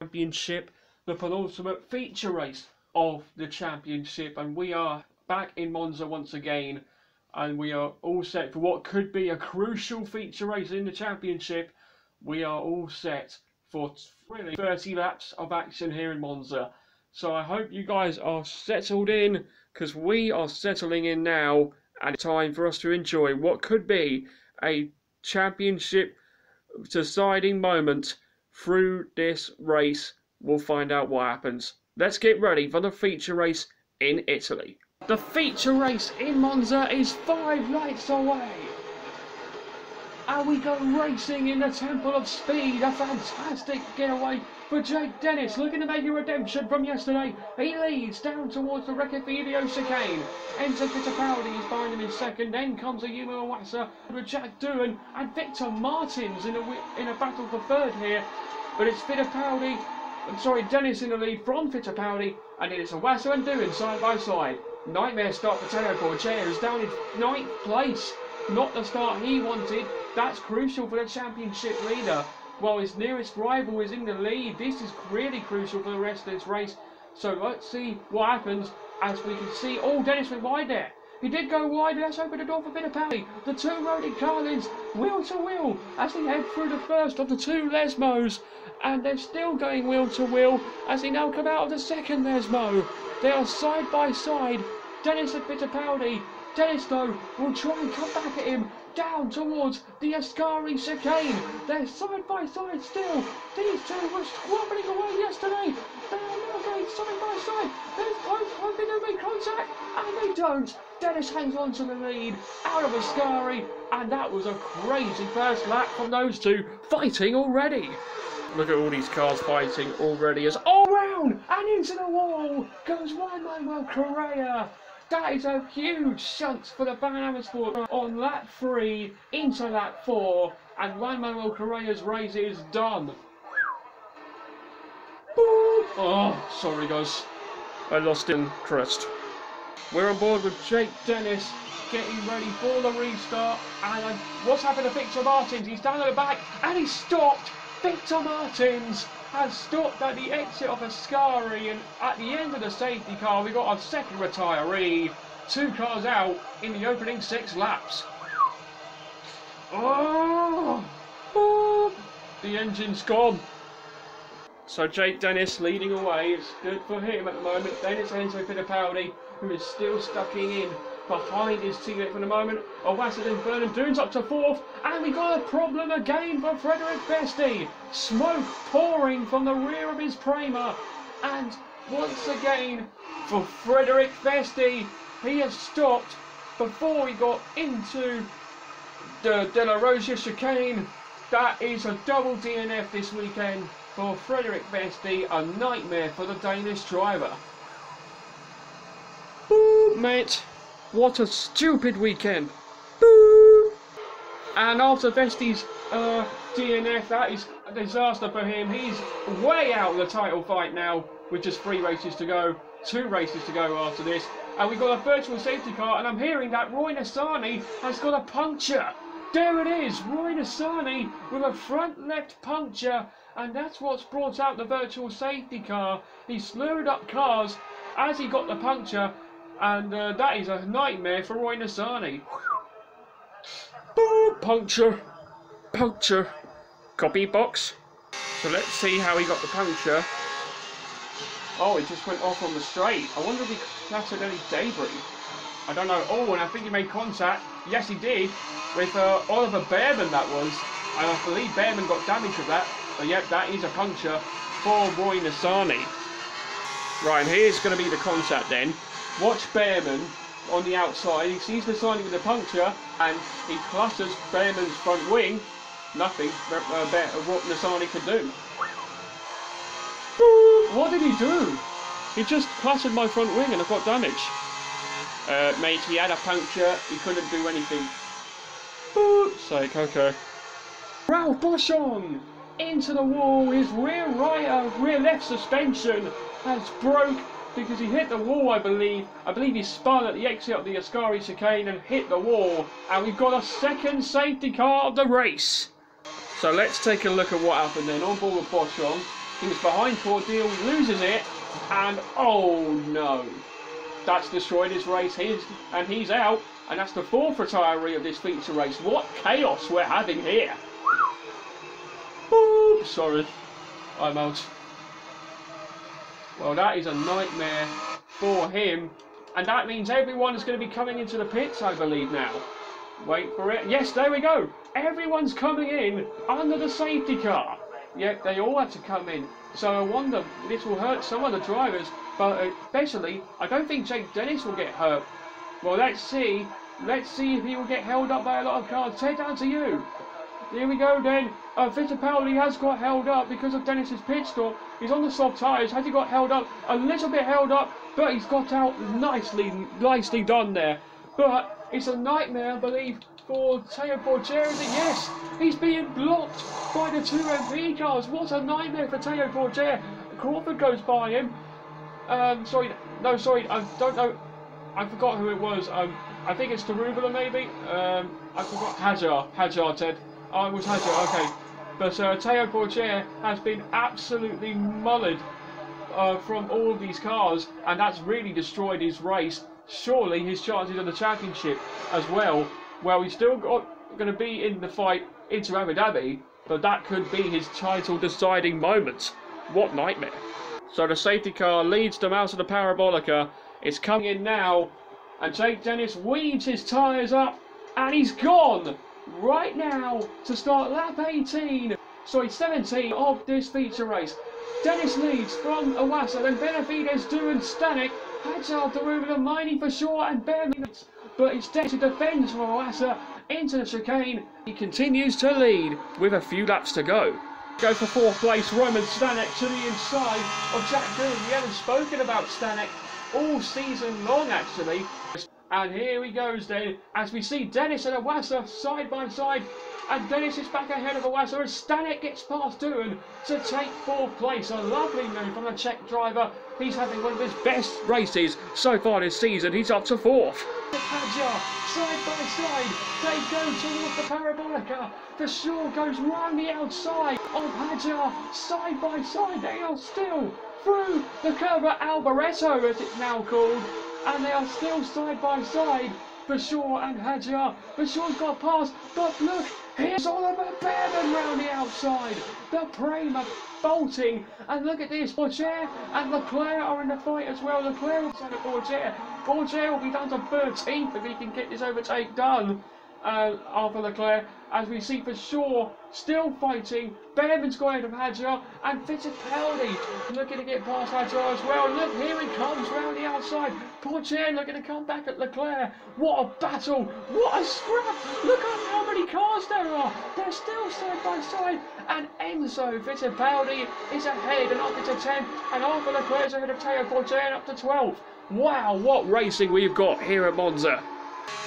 Championship, the penultimate feature race of the championship, and we are back in Monza once again, and we are all set for what could be a crucial feature race in the championship. We are all set for really 30 laps of action here in Monza, so I hope you guys are settled in, because we are settling in now, and it's time for us to enjoy what could be a championship deciding moment through this race. We'll find out what happens. Let's get ready for the feature race in Italy. The feature race in Monza is 5 lights away. And we go racing in the Temple of Speed. A fantastic getaway for Jake Dennis, looking to make a redemption from yesterday. He leads down towards the Reccafidio chicane. Enzo Fittipaldi is behind him in second. Then comes Ayumu Iwasa with Jack Doohan and Victor Martins in a battle for third here. But it's Dennis in the lead from Fittipaldi, and it's Iwasa and Doohan side by side. Nightmare start for Teo Porcher, who's down in 9th place. Not the start he wanted. That's crucial for the championship leader. While his nearest rival is in the lead, this is really crucial for the rest of this race. So let's see what happens as we can see. Oh, Dennis went wide there. He did go wide. Let's open the door for Fittipaldi. The two Rodin Carlins wheel to wheel as they head through the first of the 2 Lesmos. And they're still going wheel to wheel as they now come out of the second Lesmo. They are side by side. Dennis and Fittipaldi. Dennis, though, will try and come back at him down towards the Ascari chicane. They're side by side still. These two were squabbling away yesterday. They are now going side by side. They're both hoping to make contact, and they don't. Dennis hangs on to the lead out of Ascari, and that was a crazy first lap from those two fighting already. Look at all these cars fighting already as all round and into the wall goes Juan Manuel Correa. That is a huge shunt for the Pan Am Sport on lap 3 into lap 4, and Juan Manuel Correa's race is done. Boop. Oh, sorry guys, I lost interest. We're on board with Jake Dennis, getting ready for the restart, and what's happened to Victor Martins? He's down at the back, and he's stopped. Victor Martins has stopped at the exit of Ascari, and at the end of the safety car we got a second retiree. 2 cars out in the opening 6 laps. Oh, boop. The engine's gone. So Jake Dennis leading away. It's good for him at the moment. Then it's Enzo Fittipaldi, who is still stuck in behind his teammate for the moment. Iwasa and Vernon Doohan's up to 4th, and we got a problem again for Frederik Vesti. Smoke pouring from the rear of his Prema, and once again for Frederik Vesti, he has stopped before he got into the De La Rosa chicane. That is a double DNF this weekend for Frederik Vesti, a nightmare for the Danish driver. Boop, mate. What a stupid weekend. Boop. And after Vesti's DNF, that is a disaster for him. He's way out of the title fight now with just 3 races to go. 2 races to go after this. And we've got a virtual safety car, and I'm hearing that Roy Nissany has got a puncture. There it is, Roy Nissany with a front left puncture, and that's what's brought out the virtual safety car. He slurred up cars as he got the puncture, and that is a nightmare for Roy Nissany. Boop, puncture, puncture, copy box. So let's see how he got the puncture. Oh, it just went off on the straight. I wonder if he clattered any debris. I don't know. Oh, and I think he made contact. Yes, he did. With Oliver Bearman, that was. And I believe Bearman got damage with that. But yep, that is a puncture for Roy Nissany. Right, and here's going to be the contact then. Watch Bearman on the outside. He sees Nissany with a puncture, and he clusters Behrman's front wing. Nothing what Nissany can do. What did he do? He just cluttered my front wing and I got damage. Mate, he had a puncture. He couldn't do anything. Sake, okay. Ralph Boschung into the wall. His rear left suspension has broke because he hit the wall, I believe. I believe he spun at the exit of the Ascari chicane and hit the wall. And we've got a second safety car of the race. So let's take a look at what happened then. On board with Boschung. He was behind Cordeel, loses it, and oh no. That's destroyed his race, and he's out. And that's the fourth retiree of this feature race. What chaos we're having here. Ooh, sorry, I'm out. Well, that is a nightmare for him. And that means everyone is going to be coming into the pits, I believe, now. Wait for it. Yes, there we go. Everyone's coming in under the safety car. Yep, they all had to come in. So I wonder, this will hurt some of the drivers. But especially, I don't think Jake Dennis will get hurt. Well, let's see. Let's see if he will get held up by a lot of cars. Ted, down to you. Here we go then. Fittipaldi has got held up because of Dennis's pit stop. He's on the soft tyres. Has he got held up? A little bit held up, but he's got out nicely done there. But it's a nightmare, I believe, for Teo Porcher, is it? Yes, he's being blocked by the two MP cars. What a nightmare for Teo Porcher. Crawford goes by him. Sorry, I don't know. I forgot who it was. I think it's Taruvula maybe. I forgot. Hajar, Ted. Oh, it was Hajar, okay. But Teo Porcher has been absolutely mullered from all of these cars, and that's really destroyed his race. Surely his chances of the championship as well. Well, he's still going to be in the fight into Abu Dhabi, but that could be his title deciding moment. What nightmare. So the safety car leads them out of the Parabolica. It's coming in now, and Jake Dennis weaves his tyres up, and he's gone right now to start lap 17 of this feature race. Dennis leads from Iwasa, then Benavides, doing Stanek, Hajar, Taruvula, Miney for sure, and Behrman. But it's Dennis who defends for Iwasa into the chicane. He continues to lead with a few laps to go. Go for fourth place, Roman Stanek to the inside of Jack Doohan. We haven't spoken about Stanek all season long, actually. And here he goes then, as we see Dennis and Iwasa side by side. And Dennis is back ahead of Iwasa, and Stanek gets past Doohan to take fourth place. A lovely move from the Czech driver. He's having one of his best races so far this season. He's up to fourth. Hajar, side by side, they go towards the Parabolica. The Shaw goes round the outside of Hajar, side by side. They are still through the curve at Alboreto, as it's now called, and they are still side by side. Bashaw and Hajar. Bashaw's got past, but look, here's Oliver Behrman round the outside. The Prema bolting, and look at this, Porcher and Leclerc are in the fight as well. Leclerc inside of Porcher. Porcher will be down to 13th if he can get this overtake done. After Leclerc, as we see for sure, still fighting. Behrman's got ahead of Hajar, and Fittipaldi looking to get past Hajar as well. Look, here he comes round the outside. Porcher looking to come back at Leclerc. What a battle! What a scrap! Look at how many cars there are. They're still side by side, and Enzo Fittipaldi is ahead and up into 10th, and Arthur Leclerc's ahead of Teo Porcher and up to 12th. Wow, what racing we've got here at Monza.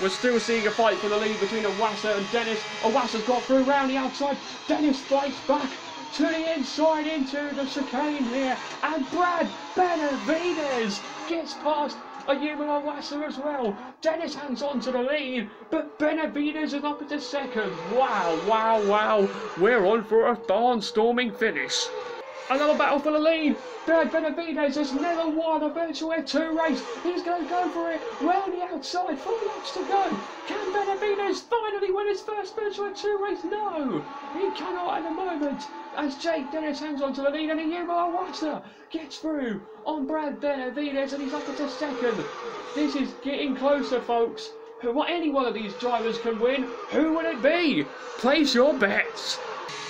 We're still seeing a fight for the lead between Iwasa and Dennis. Iwasa's got through round the outside. Dennis fights back to the inside into the chicane here. And Brad Benavides gets past Ayumu Iwasa as well. Dennis hangs on to the lead, but Benavides is up into second. Wow, wow, wow. We're on for a barnstorming finish. Another battle for the lead. Brad Benavides has never won a Virtual F2 race. He's going to go for it. Round the outside, 4 laps to go. Can Benavides finally win his first Virtual F2 race? No, he cannot at the moment. As Jake Dennis hangs on to the lead, and Ayumu Iwasa gets through on Brad Benavides, and he's up into second. This is getting closer, folks. Any one of these drivers can win. Who will it be? Place your bets.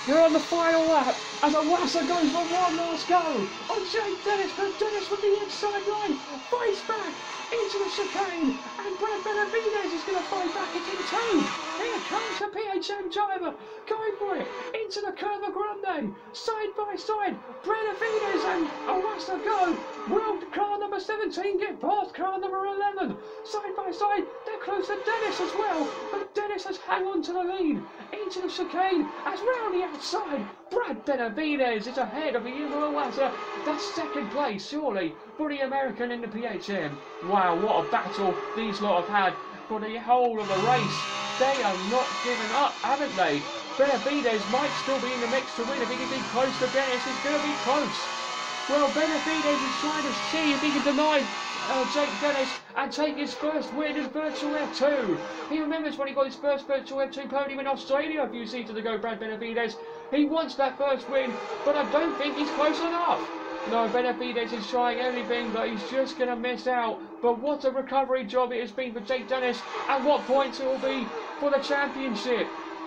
We're on the final lap, and Iwasa goes for one last go on Jake Dennis, but Dennis with the inside line fights back into the chicane, and Brad Benavides is going to fight back again too. Here comes the PHM driver, going for it, into the Curva Grande, side by side, Benavides and Iwasa go. Will car number 17 get past car number 11? Side by side, they're close to Dennis as well, but Dennis has hung on to the lead, into the chicane, as round the outside, Brad Benavides is ahead of Yuval Iwasa. That's second place, surely, for the American in the PHM. Wow, what a battle these lot have had for the whole of the race. They are not giving up, haven't they? Benavides might still be in the mix to win. If he can be close to Dennis, it's going to be close. Well, Benavides is trying to see if he can deny Jake Dennis and take his first win as Virtual F2. He remembers when he got his first Virtual F2 podium in Australia a few seasons ago, Brad Benavides. He wants that first win, but I don't think he's close enough. No, Benavides is trying everything, but he's just going to miss out. But what a recovery job it has been for Jake Dennis, and what points it will be for the championship.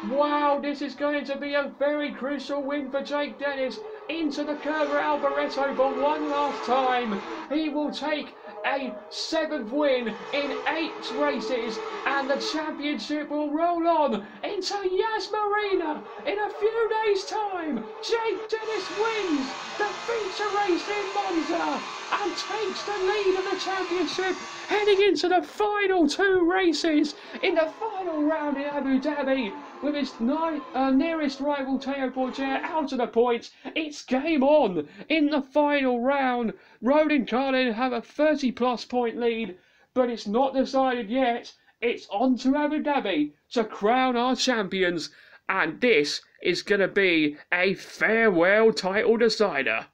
Wow, this is going to be a very crucial win for Jake Dennis. Into the Curva Alboreto for one last time. He will take a 7th win in 8 races, and the championship will roll on into Yas Marina in a few days' time. Jake Dennis wins the feature race in Monza and takes the lead of the championship, heading into the final 2 races in the final round in Abu Dhabi. With his nearest rival Teo Pourchaire out of the points, it's game on in the final round. Roden Carlin have a 30+ point lead, but it's not decided yet. It's on to Abu Dhabi to crown our champions, and this is going to be a farewell title decider.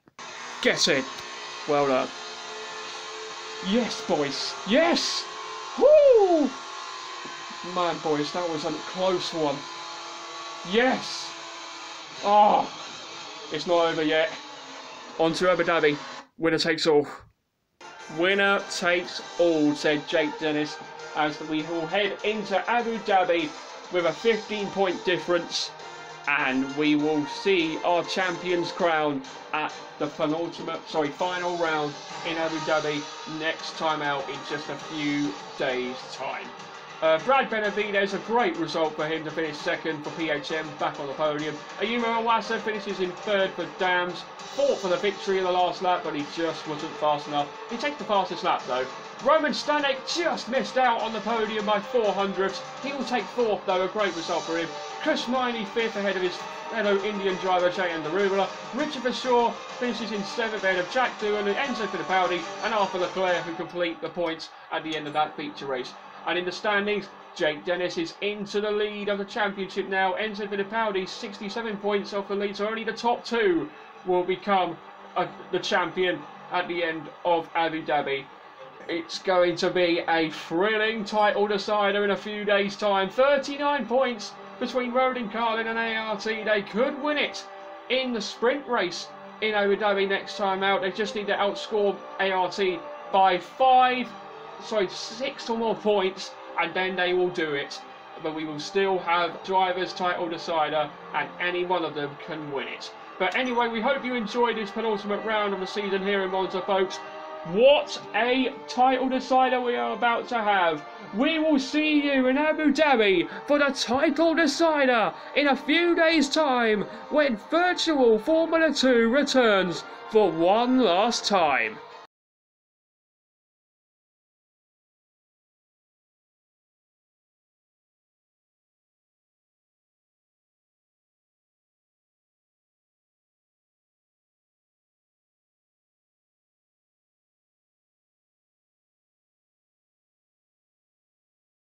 Get it? Well done. Yes, boys. Yes! Woo! Man, boys, that was a close one. Yes! Oh, it's not over yet. On to Abu Dhabi. Winner takes all. Winner takes all, said Jake Dennis, as we will head into Abu Dhabi with a 15-point difference, and we will see our champions crowned at the final round in Abu Dhabi next time out in just a few days' time. Brad Benavides, a great result for him to finish 2nd for PHM, back on the podium. Ayumu Iwasa finishes in 3rd for Dams, fought for the victory in the last lap, but he just wasn't fast enough. He takes the fastest lap though. Roman Stanek just missed out on the podium by 400ths. He will take 4th though, a great result for him. Chris Miney 5th ahead of his fellow Indian driver Jayan Darubala. Richard Verschoor finishes in 7th ahead of Jack Doohan and Enzo Fittipaldi and Arthur Leclerc, who complete the points at the end of that feature race. And in the standings, Jake Dennis is into the lead of the championship now. Enzo Fittipaldi 67 points off the lead, so only the top 2 will become the champion at the end of Abu Dhabi. It's going to be a thrilling title decider in a few days' time. 39 points between Roden Carlin and ART. They could win it in the sprint race in Abu Dhabi next time out. They just need to outscore ART by 6 or more points, and then they will do it. But we will still have drivers title decider, and any one of them can win it. But anyway, we hope you enjoyed this penultimate round of the season here in Monza, folks. What a title decider we are about to have. We will see you in Abu Dhabi for the title decider in a few days' time, when Virtual Formula 2 returns for one last time.